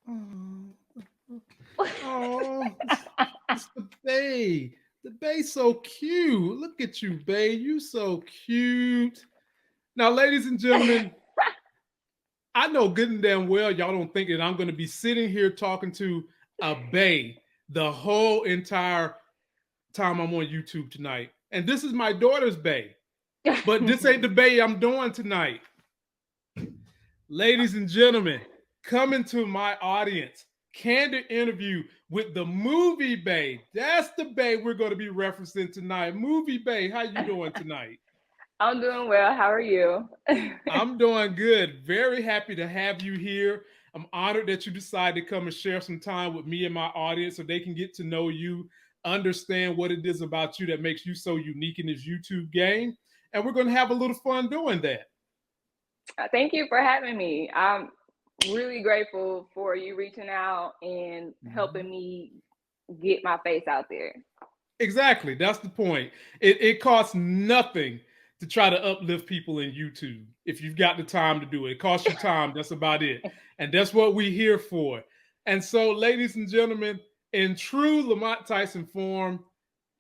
Oh, oh, it's the Bay. The Bay's so cute. Look at you, Bay. You so cute. Now, ladies and gentlemen, I know good and damn well y'all don't think that I'm going to be sitting here talking to a Bay the whole entire time I'm on YouTube tonight. And this is my daughter's Bay. But this ain't the Bay I'm doing tonight. Ladies and gentlemen, coming to my audience, candid interview with the Movie Bay. That's the Bay we're going to be referencing tonight. Movie Bay, how you doing tonight? I'm doing well. How are you? I'm doing good. Very happy to have you here. I'm honored that you decided to come and share some time with me and my audience so they can get to know you, understand what it is about you that makes you so unique in this YouTube game. And we're going to have a little fun doing that. Thank you for having me. I'm really grateful for you reaching out and helping me get my face out there. Exactly. That's the point. It costs nothing to try to uplift people in YouTube if you've got the time to do it. It costs you time. That's about it. And that's what we're here for. And so, ladies and gentlemen, in true Lamont Tyson form,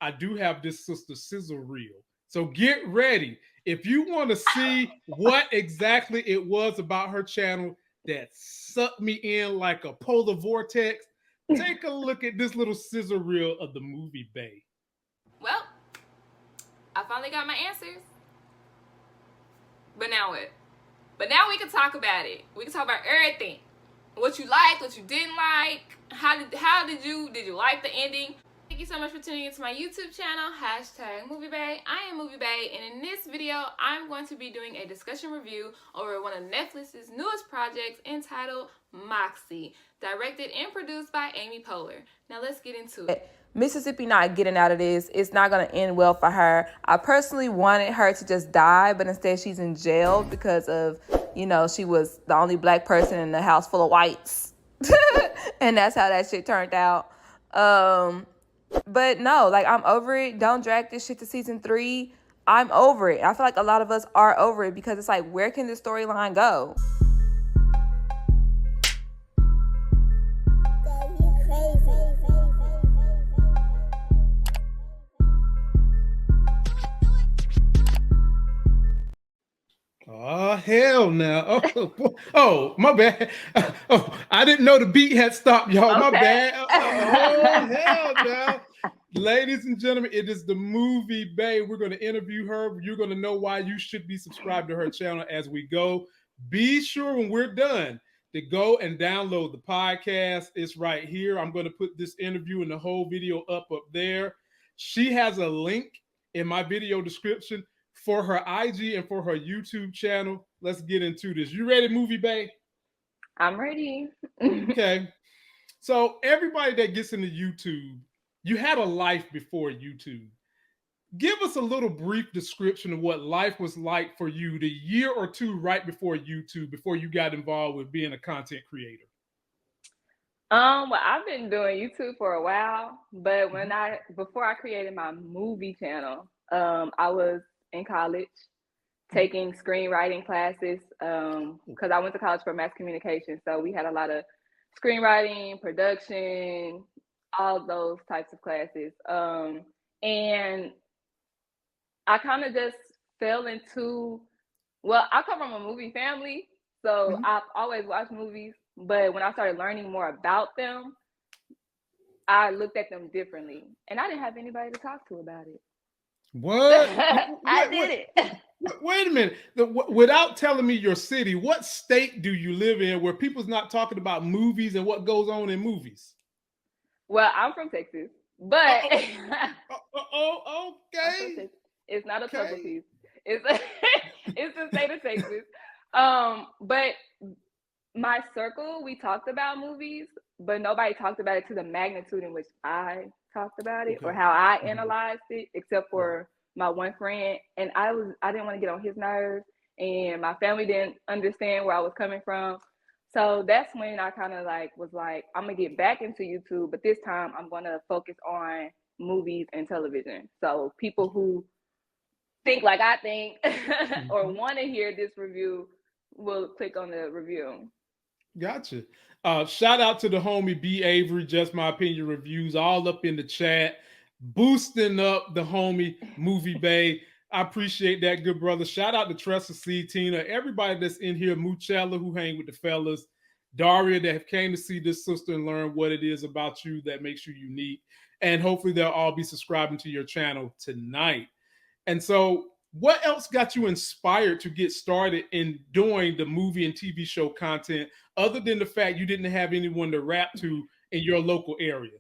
I do have this sister sizzle reel. So get ready. If you want to see what exactly it was about her channel that sucked me in like a polar vortex, take a look at this little scissor reel of the Movie Bay. Well, I finally got my answers. But now what? But now we can talk about it. We can talk about everything. What you liked, what you didn't like. How did you like the ending? Thank you so much for tuning into my YouTube channel, #MovieBay. I am Movie Bay, and in this video, I'm going to be doing a discussion review over one of Netflix's newest projects entitled Moxie, directed and produced by Amy Poehler. Now let's get into it. Mississippi not getting out of this. It's not going to end well for her. I personally wanted her to just die, but instead she's in jail because of, she was the only black person in the house full of whites. And that's how that shit turned out. But no, I'm over it. Don't drag this shit to season 3. I'm over it. I feel like a lot of us are over it because it's like, where can this storyline go? Oh hell no! Oh, my bad. Oh, I didn't know the beat had stopped, y'all. My bad. Oh hell no! Ladies and gentlemen, it is the Movie Bay. We're going to interview her. You're going to know why you should be subscribed to her channel as we go. Be sure when we're done to go and download the podcast. It's right here. I'm going to put this interview and the whole video up there. She has a link in my video description for her IG and for her YouTube channel. Let's get into this. You ready, Movie Bay? I'm ready. Okay. So everybody that gets into YouTube, you had a life before YouTube. Give us a little brief description of what life was like for you the year or two right before YouTube, before you got involved with being a content creator. Well, I've been doing YouTube for a while, but before I created my movie channel, I was in college taking screenwriting classes because I went to college for mass communication. So we had a lot of screenwriting, production, all those types of classes. And I kind of just fell into, I come from a movie family, so I've always watched movies. But when I started learning more about them, I looked at them differently. And I didn't have anybody to talk to about it. What? I did it. Wait a minute. Without telling me your city, what state do you live in where people's not talking about movies and what goes on in movies? Well, I'm from Texas, but okay. It's not a puzzle piece. It's the state of Texas. But my circle, we talked about movies, but nobody talked about it to the magnitude in which I talked about it or how I analyzed it, except for my one friend. And I didn't want to get on his nerves, and my family didn't understand where I was coming from. So that's when I kind of was like, I'm gonna get back into YouTube, but this time I'm gonna focus on movies and television. So people who think like I think or want to hear this review will click on the review. Gotcha. Shout out to the homie B Avery, Just My Opinion Reviews, all up in the chat, boosting up the homie Movie Bay. I appreciate that, good brother. Shout out to Tressa C, Tina, everybody that's in here, Muchella, who hang with the fellas, Daria, that came to see this sister and learn what it is about you that makes you unique. And hopefully they'll all be subscribing to your channel tonight. And so, what else got you inspired to get started in doing the movie and TV show content, other than the fact you didn't have anyone to rap to in your local area?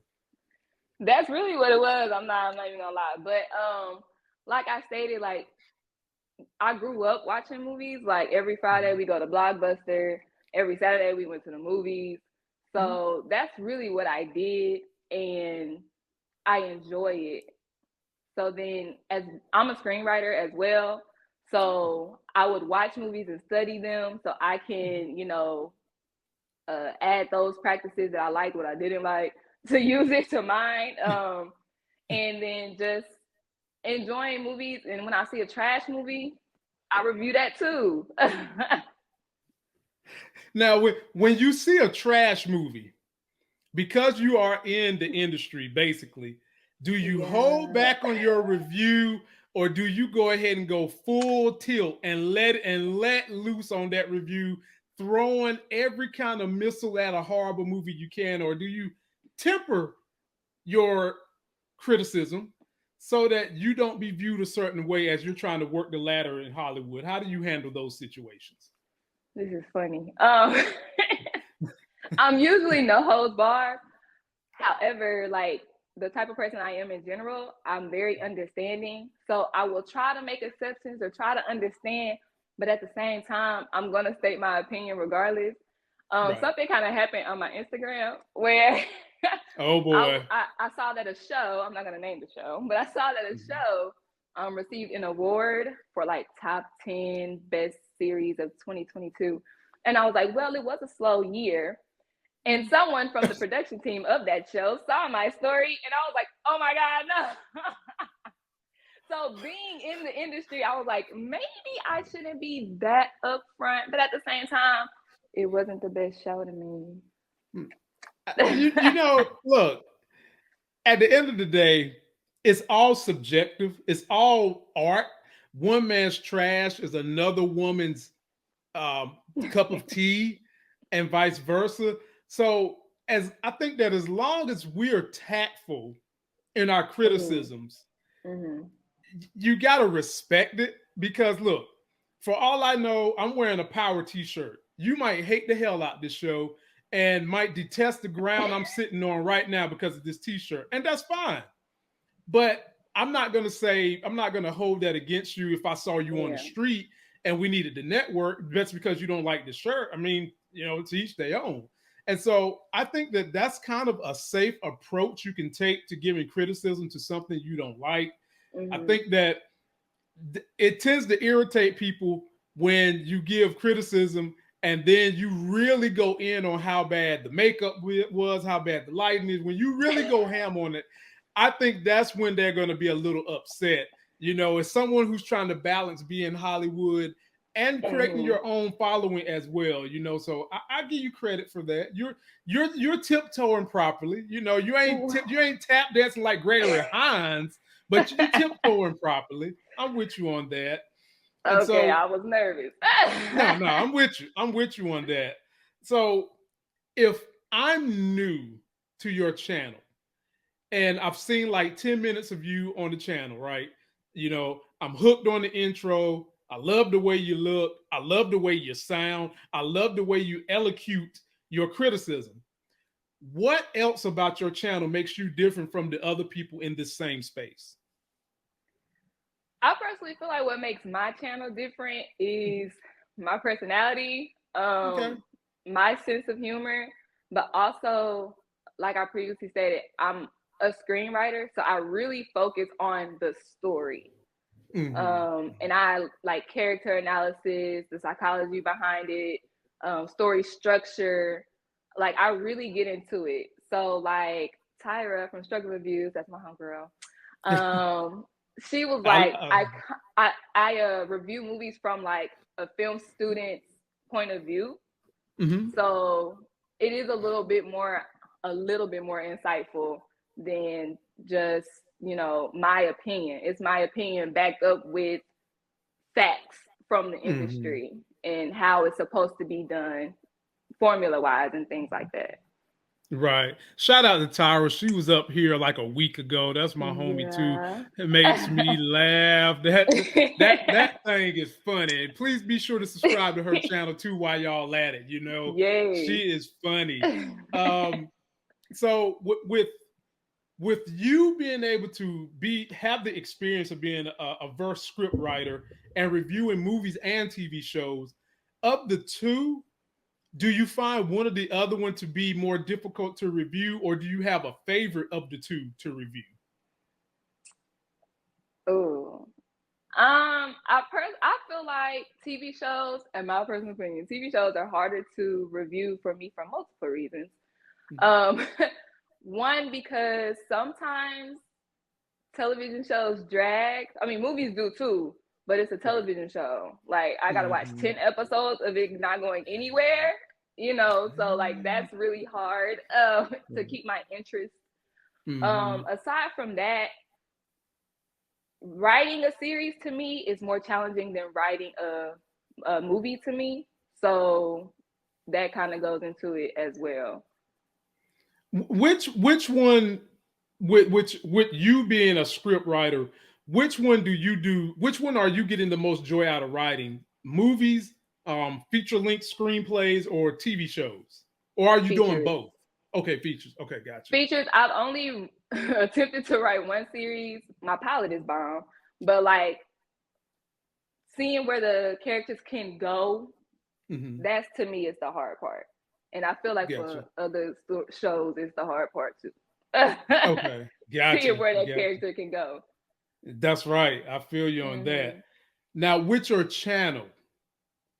That's really what it was. I'm not even gonna lie. But like I stated, like I grew up watching movies. Like every Friday we go to Blockbuster. Every Saturday we went to the movies. So that's really what I did, and I enjoy it. So then, as I'm a screenwriter as well, so I would watch movies and study them so I can, add those practices that I liked, what I didn't like, to use it to mine. And then just enjoying movies. And when I see a trash movie, I review that too. Now, when you see a trash movie, because you are in the industry, basically, do you hold back on your review, or do you go ahead and go full tilt and let loose on that review, throwing every kind of missile at a horrible movie you can, or do you temper your criticism so that you don't be viewed a certain way as you're trying to work the ladder in Hollywood? How do you handle those situations? This is funny. I'm usually no holds barred. However, like the type of person I am in general, I'm very understanding. So I will try to make exceptions or try to understand, but at the same time, I'm gonna state my opinion regardless. Right. Something kind of happened on my Instagram where oh boy, I saw that a show, I'm not gonna name the show, but I saw that a show received an award for like top 10 best series of 2022. And I was like, well, it was a slow year. And someone from the production team of that show saw my story, and I was like, oh my God, no. So being in the industry, I was like, maybe I shouldn't be that upfront. But at the same time, it wasn't the best show to me. Look, at the end of the day, it's all subjective. It's all art. One man's trash is another woman's cup of tea, and vice versa. So I think that as long as we're tactful in our criticisms, you got to respect it, because look, for all I know, I'm wearing a Power t-shirt. You might hate the hell out this show and might detest the ground I'm sitting on right now because of this t-shirt. And that's fine. But I'm not going to hold that against you if I saw you on the street and we needed to network. That's because you don't like the shirt. I mean, to each their own. And so I think that that's kind of a safe approach you can take to giving criticism to something you don't like. I think that it tends to irritate people when you give criticism and then you really go in on how bad the makeup was, how bad the lighting is. When you really go ham on it, I think that's when they're going to be a little upset. As someone who's trying to balance being Hollywood and creating your own following as well, So I give you credit for that. You're tiptoeing properly. You ain't tap dancing like Gregory Hines, but you're tiptoeing properly. I'm with you on that. And okay, I was nervous. no, I'm with you. I'm with you on that. So if I'm new to your channel and I've seen like 10 minutes of you on the channel, right? I'm hooked on the intro. I love the way you look. I love the way you sound. I love the way you elocute your criticism. What else about your channel makes you different from the other people in this same space? I personally feel like what makes my channel different is my personality, my sense of humor, but also, like I previously stated, I'm a screenwriter, so I really focus on the story. And I like character analysis, the psychology behind it, story structure. Like I really get into it. So like Tyra from Struggle Reviews, that's my homegirl. She was like, I review movies from like a film student's point of view. So it is a little bit more insightful than just, you know, my opinion. It's my opinion backed up with facts from the industry and how it's supposed to be done formula wise and things like that. Right. Shout out to Tyra. She was up here like a week ago. That's my homie too. It makes me laugh. That thing is funny. And please be sure to subscribe to her channel too while y'all at it. You know, Yay. she is funny. So with you being able to have the experience of being a verse script writer and reviewing movies and TV shows, of the two, do you find one or the other one to be more difficult to review, or do you have a favorite of the two to review? Oh, I feel like TV shows, in my personal opinion, TV shows are harder to review for me for multiple reasons. One, because sometimes television shows drag. I mean, movies do too, but it's a television show. Like, I gotta watch 10 episodes of it not going anywhere, you know, so like that's really hard to keep my interest. Aside from that, writing a series to me is more challenging than writing a movie to me. So that kind of goes into it as well. Which one, with you being a script writer, which one are you getting the most joy out of writing? Movies, feature-length screenplays, or TV shows? Or are you doing both? Okay, features. Okay, gotcha. Features, I've only attempted to write one series. My pilot is bomb. But like seeing where the characters can go, that's to me is the hard part. And I feel like for other shows, it's the hard part too. Okay, gotcha. Seeing where that character can go. That's right. I feel you on that. Now, with your channel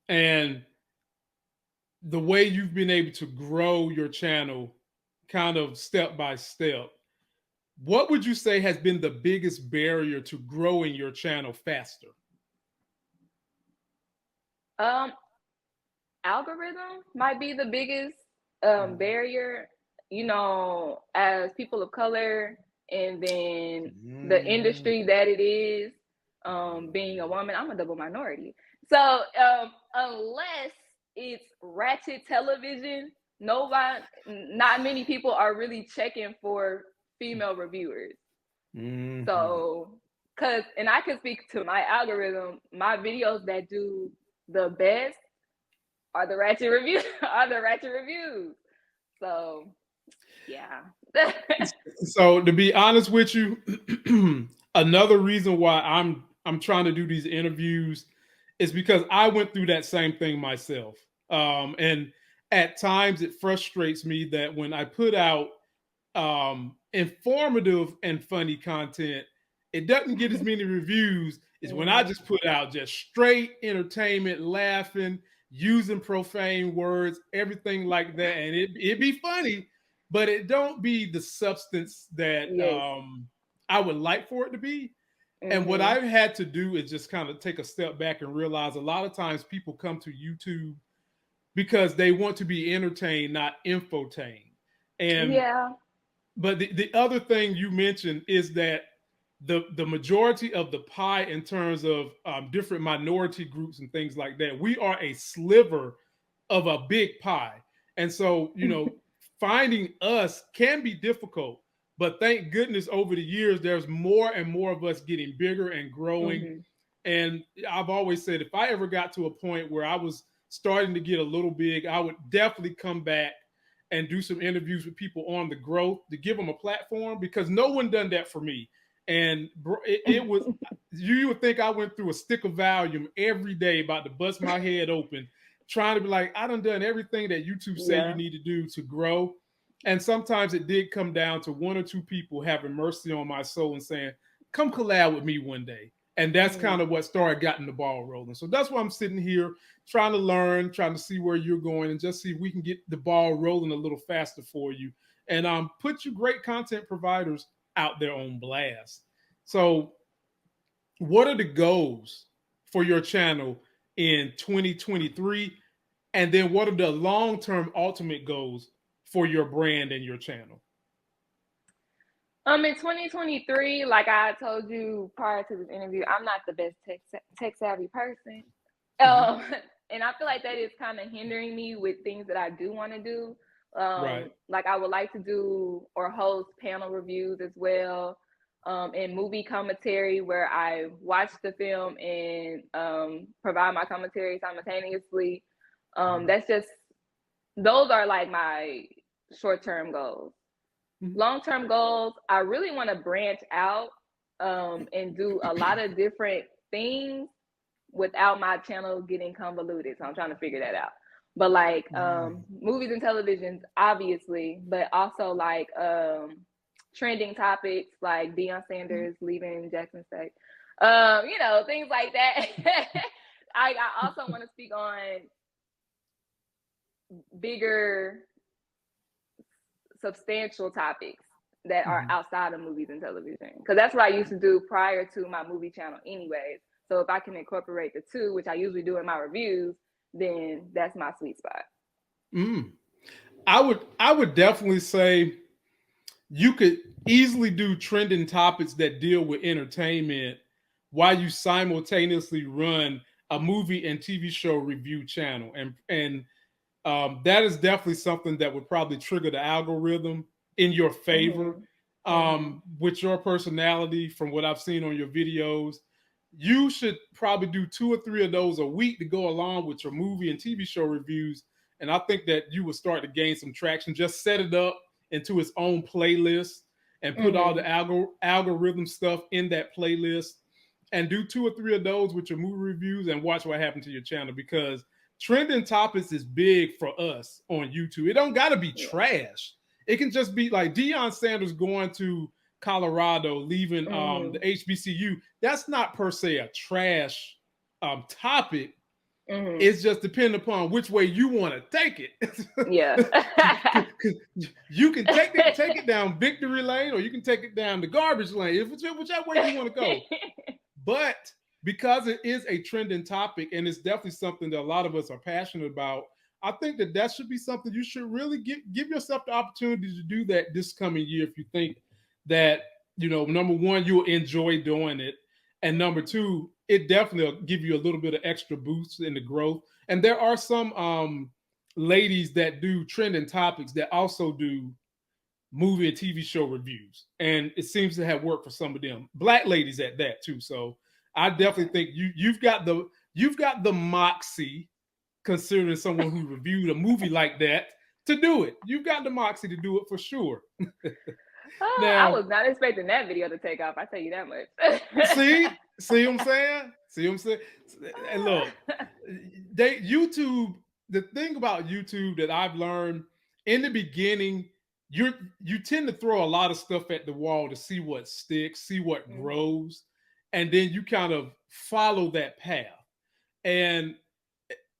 and the way you've been able to grow your channel kind of step by step, what would you say has been the biggest barrier to growing your channel faster? Algorithm might be the biggest barrier, you know, as people of color, and then the industry that it is, being a woman. I'm a double minority. So unless it's ratchet television, not many people are really checking for female reviewers. So, and I can speak to my algorithm, my videos that do the best are the ratchet reviews. So, yeah. So to be honest with you, another reason why I'm trying to do these interviews is because I went through that same thing myself. And at times it frustrates me that when I put out informative and funny content, it doesn't get as many reviews as when I just put out just straight entertainment, laughing, using profane words, everything like that. And it'd be funny, but it don't be the substance that I would like for it to be. And what I've had to do is just kind of take a step back and realize a lot of times people come to YouTube because they want to be entertained, not infotained. And but the other thing you mentioned is that the majority of the pie in terms of different minority groups and things like that, we are a sliver of a big pie. And so, you know, finding us can be difficult, but thank goodness over the years, there's more and more of us getting bigger and growing. And I've always said, if I ever got to a point where I was starting to get a little big, I would definitely come back and do some interviews with people on the growth to give them a platform, because no one done that for me. And it was, you would think I went through a stick of Valium every day, about to bust my head open, trying to be like, I done everything that YouTube say you need to do to grow. And sometimes it did come down to one or two people having mercy on my soul and saying, come collab with me one day. And that's kind of what started getting the ball rolling. So that's why I'm sitting here trying to learn, trying to see where you're going, and just see if we can get the ball rolling a little faster for you. And put you great content providers out there on blast. So what are the goals for your channel in 2023? And then what are the long-term ultimate goals for your brand and your channel? In 2023, like I told you prior to this interview, I'm not the best tech savvy person. And I feel like that is kind of hindering me with things that I do want to do. Right. Like I would like to do or host panel reviews as well, and movie commentary where I watch the film and provide my commentary simultaneously. Those are like my short-term goals. Long-term goals, I really want to branch out and do a lot of different things without my channel getting convoluted. So I'm trying to figure that out. But like movies and televisions, obviously, but also like trending topics like Deion Sanders leaving Jackson State, things like that. I also want to speak on bigger, substantial topics that are outside of movies and television, because that's what I used to do prior to my movie channel anyways. So if I can incorporate the two, which I usually do in my reviews, then that's my sweet spot. I would definitely say you could easily do trending topics that deal with entertainment while you simultaneously run a movie and TV show review channel. And that is definitely something that would probably trigger the algorithm in your favor. With your personality, from what I've seen on your videos, you should probably do 2 or 3 of those a week to go along with your movie and TV show reviews. And I think that you will start to gain some traction. Just set it up into its own playlist and put all the algorithm stuff in that playlist, and do 2 or 3 of those with your movie reviews, and watch what happens to your channel, because trending topics is big for us on YouTube. It don't got to be trash. It can just be like Deion Sanders going to Colorado, leaving the HBCU. That's not per se a trash topic. It's just depending upon which way you want to take it. Yeah. You can take it down victory lane, or you can take it down the garbage lane, whichever way you want to go. But because it is a trending topic, and it's definitely something that a lot of us are passionate about, I think that should be something you should really give yourself the opportunity to do that this coming year, if you think that, number one, you'll enjoy doing it, and number two, it definitely will give you a little bit of extra boost in the growth. And there are some ladies that do trending topics that also do movie and TV show reviews, and it seems to have worked for some of them. Black ladies at that too. So I definitely think you've got the moxie, considering someone who reviewed a movie like that, to do it. You've got the moxie to do it for sure. Now, I was not expecting that video to take off. I tell you that much. See what I'm saying? See what I'm saying? And look, YouTube. The thing about YouTube that I've learned in the beginning, you tend to throw a lot of stuff at the wall to see what sticks, see what grows, and then you kind of follow that path. And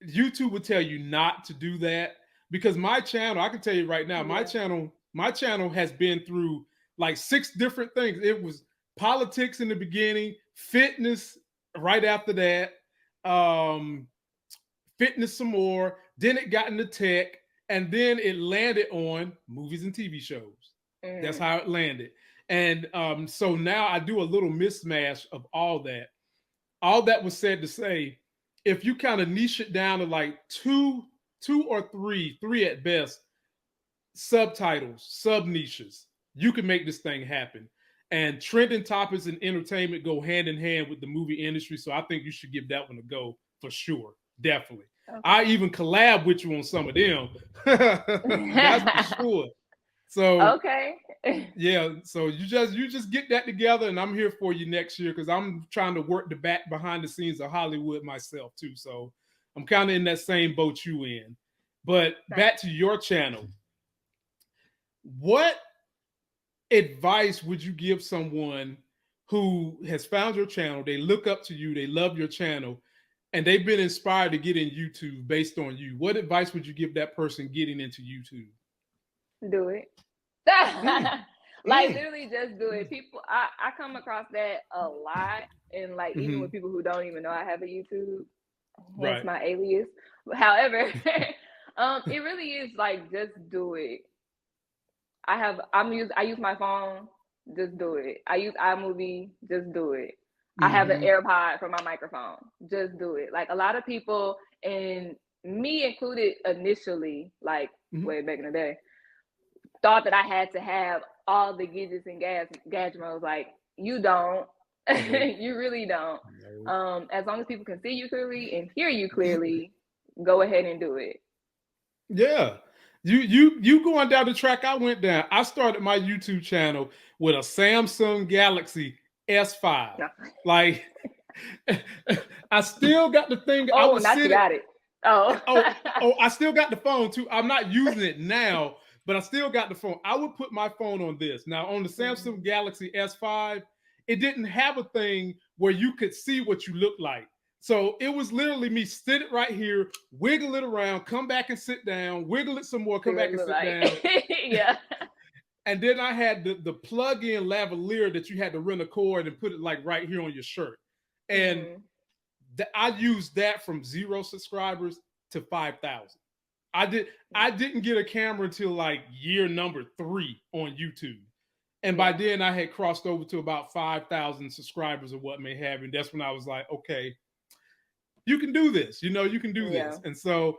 YouTube would tell you not to do that, because my channel, I can tell you right now, my channel has been through like 6 different things. It was politics in the beginning, fitness right after that, fitness some more, then it got into tech, and then it landed on movies and TV shows. That's how it landed. And so now I do a little mismatch of all that. All that was said to say, if you kind of niche it down to like two or three at best, subtitles, sub niches, you can make this thing happen. And trending topics and entertainment go hand in hand with the movie industry. So I think you should give that one a go for sure. Definitely. Okay. I even collab with you on some of them. That's for sure. So okay. Yeah. So you just get that together, and I'm here for you next year, because I'm trying to work the back behind the scenes of Hollywood myself too. So I'm kind of in that same boat you in. But back to your channel. What advice would you give someone who has found your channel, they look up to you, they love your channel, and they've been inspired to get in YouTube based on you? What advice would you give that person getting into YouTube? Do it. Like literally just do it. People, I come across that a lot, and like even with people who don't even know I have a YouTube, hence my alias. However, it really is like, just do it. I use my phone, just do it. I use iMovie, just do it. I have an AirPod for my microphone, just do it. Like a lot of people, and me included initially, like way back in the day, thought that I had to have all the gadgets and gadgets. I was like, you don't. You really don't. As long as people can see you clearly and hear you clearly, go ahead and do it. Yeah. You going down the track I went down. I started my YouTube channel with a Samsung Galaxy S5. No. Like I still got the thing. I Oh, was not you got it. Oh. I still got the phone too. I'm not using it now, but I still got the phone. I would put my phone on this. Now on the Samsung Galaxy S5, it didn't have a thing where you could see what you look like. So it was literally me sit it right here, wiggle it around, come back and sit down, wiggle it some more, come back and sit down. Yeah. And then I had the plug-in lavalier that you had to rent a cord and put it like right here on your shirt. And I used that from 0 subscribers to 5,000. I didn't get a camera until like year number 3 on YouTube. And by then I had crossed over to about 5,000 subscribers or what may have. And that's when I was like, okay, you can do this. You know, you can do this. And so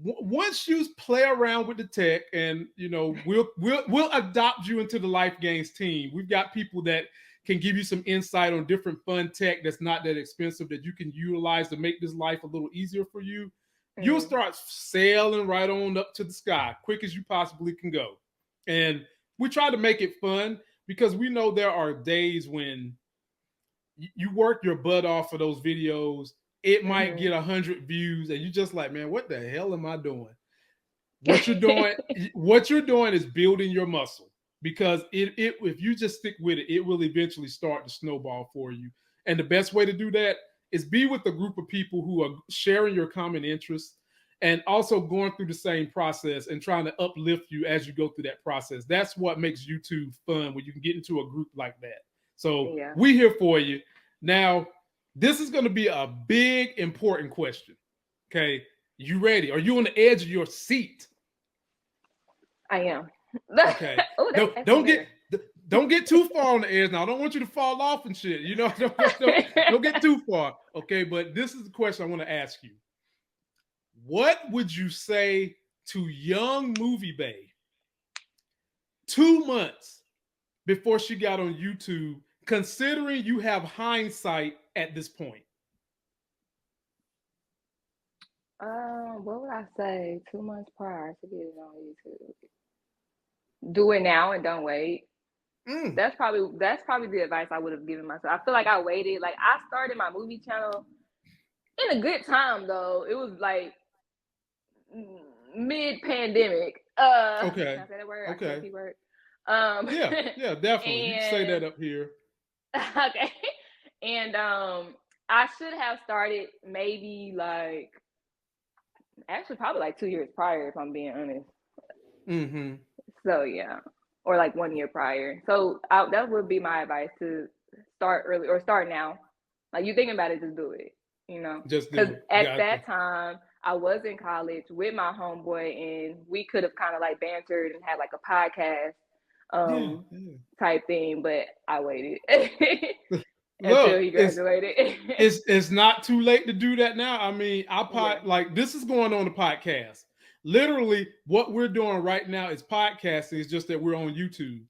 once you play around with the tech, and you know, we'll adopt you into the Life Gains team. We've got people that can give you some insight on different fun tech that's not that expensive that you can utilize to make this life a little easier for you. You'll start sailing right on up to the sky, quick as you possibly can go. And we try to make it fun because we know there are days when you work your butt off for those videos. It might get 100 views, and you're just like, man, what the hell am I doing? What you're doing is building your muscle, because if you just stick with it, it will eventually start to snowball for you. And the best way to do that is be with a group of people who are sharing your common interests and also going through the same process and trying to uplift you as you go through that process. That's what makes YouTube fun, when you can get into a group like that. So we're here for you. Now, this is going to be a big, important question. Okay. You ready? Are you on the edge of your seat? I am. Okay. Don't get too far on the edge. Now, I don't want you to fall off and shit. You know, don't get too far. Okay. But this is the question I want to ask you. What would you say to young Movie Bae 2 months before she got on YouTube, considering you have hindsight at this point? What would I say 2 months prior to getting on YouTube? Do it now and don't wait. That's probably the advice I would have given myself. I feel like I waited. Like, I started my movie channel in a good time though. It was like mid-pandemic. Okay. Can I say that word? Okay. I can't word. Yeah, definitely. You can say that up here. Okay. And I should have started maybe like, actually probably like 2 years prior, if I'm being honest. So yeah, or like 1 year prior. So that would be my advice, to start early or start now. Like, you thinking about it, just do it. You know, because at that time I was in college with my homeboy, and we could have kind of like bantered and had like a podcast type thing, but I waited until he graduated. It's not too late to do that now. I mean, like, this is going on the podcast. Literally, what we're doing right now is podcasting. It's just that we're on YouTube,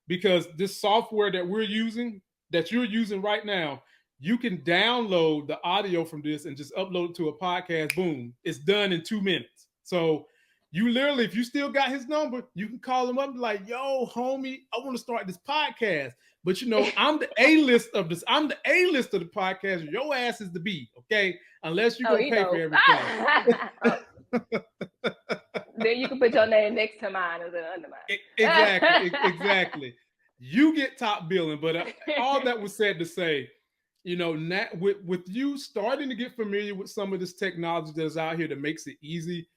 because this software that we're using, that you're using right now, you can download the audio from this and just upload it to a podcast. Boom, it's done in 2 minutes. So you literally, if you still got his number, you can call him up and be like, yo, homie, I want to start this podcast. But you know, I'm the A-list of this. I'm the A-list of the podcast. Your ass is the B, okay? Unless you pay for everything. Then you can put your name next to mine or under mine. Exactly. You get top billing. But all that was said to say, you know, with you starting to get familiar with some of this technology that's out here that makes it easy,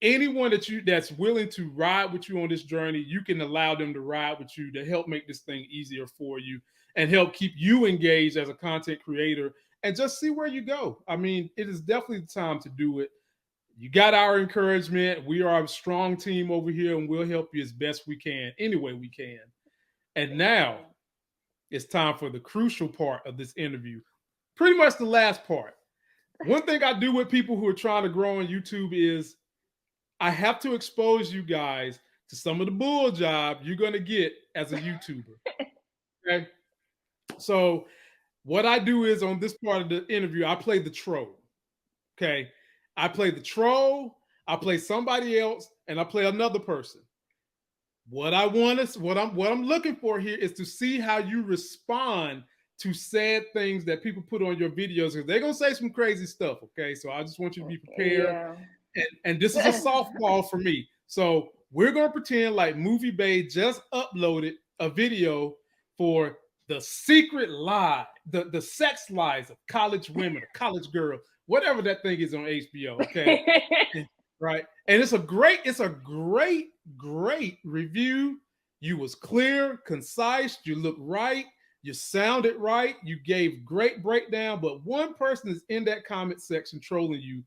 anyone that's willing to ride with you on this journey, you can allow them to ride with you to help make this thing easier for you and help keep you engaged as a content creator, and just see where you go. I mean, it is definitely the time to do it. You got our encouragement. We are a strong team over here, and we'll help you as best we can, any way we can. And now it's time for the crucial part of this interview. Pretty much the last part. One thing I do with people who are trying to grow on YouTube is I have to expose you guys to some of the bull job you're going to get as a YouTuber. Okay. So what I do is on this part of the interview, I play the troll. Okay. I play the troll, I play somebody else, and I play another person. What I'm looking for here is to see how you respond to sad things that people put on your videos, because they're gonna say some crazy stuff. Okay. So I just want you to be prepared. Yeah. And this is a softball for me. So we're gonna pretend like Movie Bay just uploaded a video for the secret lie, the sex lies of college women, or college girls, whatever that thing is on HBO. Okay. Right. And it's a great review. You was clear, concise, you look right, you sounded right, you gave great breakdown, but one person is in that comment section trolling you.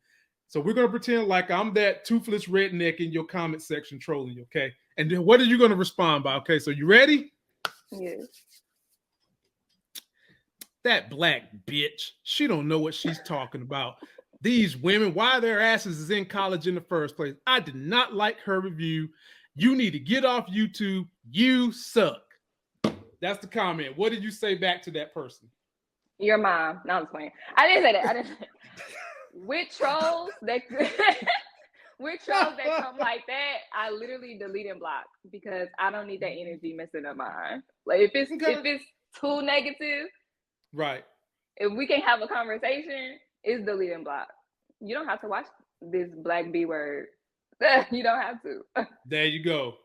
So we're going to pretend like I'm that toothless redneck in your comment section trolling you, okay? And then what are you going to respond by? Okay, so you ready? Yes. That black bitch, she don't know what she's talking about. These women, why their asses is in college in the first place. I did not like her review. You need to get off YouTube. You suck. That's the comment. What did you say back to that person? Your mom. No, I'm just playing. I didn't say that. With trolls that come like that, I literally delete and block, because I don't need that energy messing up mine. Like if it's too negative, right? If we can have a conversation, it's delete and block. You don't have to watch this black B word. You don't have to. There you go.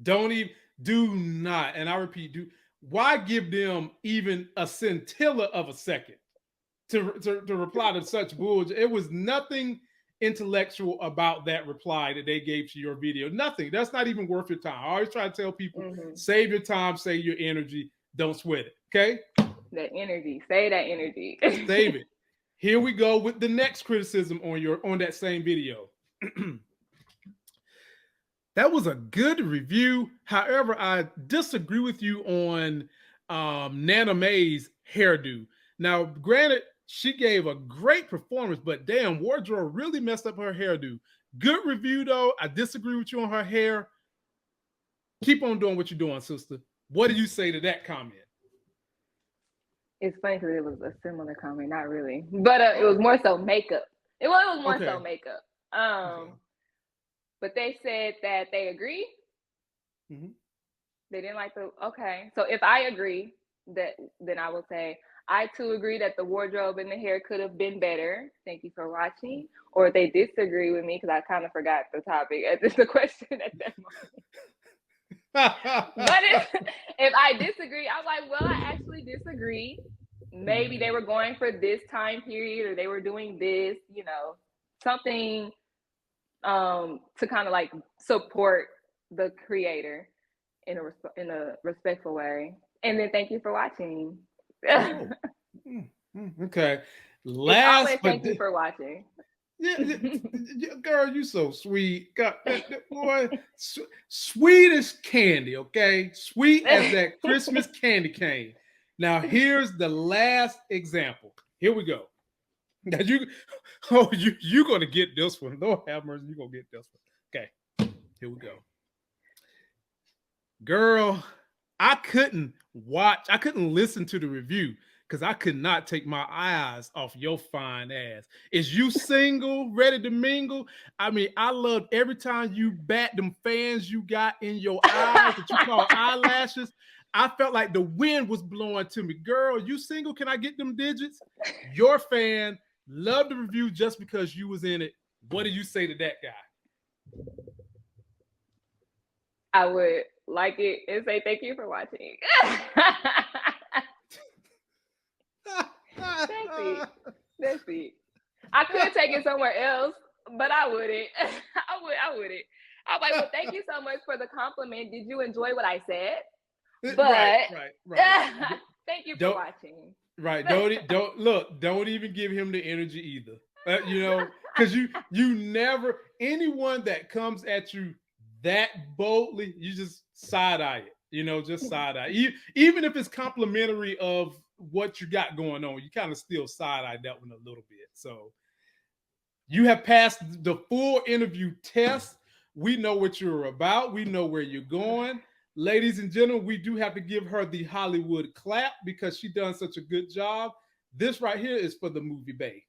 Do not, and I repeat, why give them even a scintilla of a second to reply to such bullshit? It was nothing intellectual about that reply that they gave to your video. Nothing. That's not even worth your time. I always try to tell people, save your time, save your energy, don't sweat it. Okay? That energy. Save that energy. Save it. Here we go with the next criticism on that same video. That was a good review. However, I disagree with you on Nana Mae's hairdo. Now, granted, she gave a great performance, but damn, wardrobe really messed up her hairdo. Good review, though. I disagree with you on her hair. Keep on doing what you're doing, sister. What do you say to that comment? It's funny because it was a similar comment, not really, but it was more so makeup. It was more so makeup. But they said that they agree. They didn't like okay. So if I agree, then I will say I too agree that the wardrobe and the hair could have been better. Thank you for watching. Or if they disagree with me, because I kind of forgot the topic the question at that moment. But if I disagree, I'm like, well, I actually disagree. Maybe they were going for this time period, or they were doing this, something to kind of like support the creator in a respectful way. And then thank you for watching. Okay. Thank you for watching. Yeah, girl, you so sweet. God, boy, sweet as candy, okay? Sweet as that Christmas candy cane. Now, here's the last example. Here we go. Now, you're going to get this one. Lord have mercy, you're going to get this one. Okay, here we go. Girl, I couldn't listen to the review because I could not take my eyes off your fine ass. Is you single, ready to mingle? I mean, I loved every time you bat them fans you got in your eyes that you call eyelashes. I felt like the wind was blowing to me. Girl, you single? Can I get them digits? Your fan loved the review just because you was in it. What do you say to that guy? I would like it and say thank you for watching. That's it. I could take it somewhere else, but I wouldn't. I wouldn't. I'm like, well, thank you so much for the compliment. Did you enjoy what I said? But right. Thank you for watching. Right. Don't even give him the energy either. because you never, anyone that comes at you that boldly, you just side eye it. You know, just side eye. Even if it's complimentary of what you got going on, you kind of still side eye that one a little bit. So you have passed the full interview test. We know what you're about. We know where you're going. Ladies and gentlemen, we do have to give her the Hollywood clap because she done such a good job. This right here is for the movie Bay.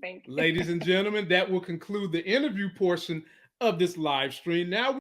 Thank you. Ladies and gentlemen, that will conclude the interview portion of this live stream. Now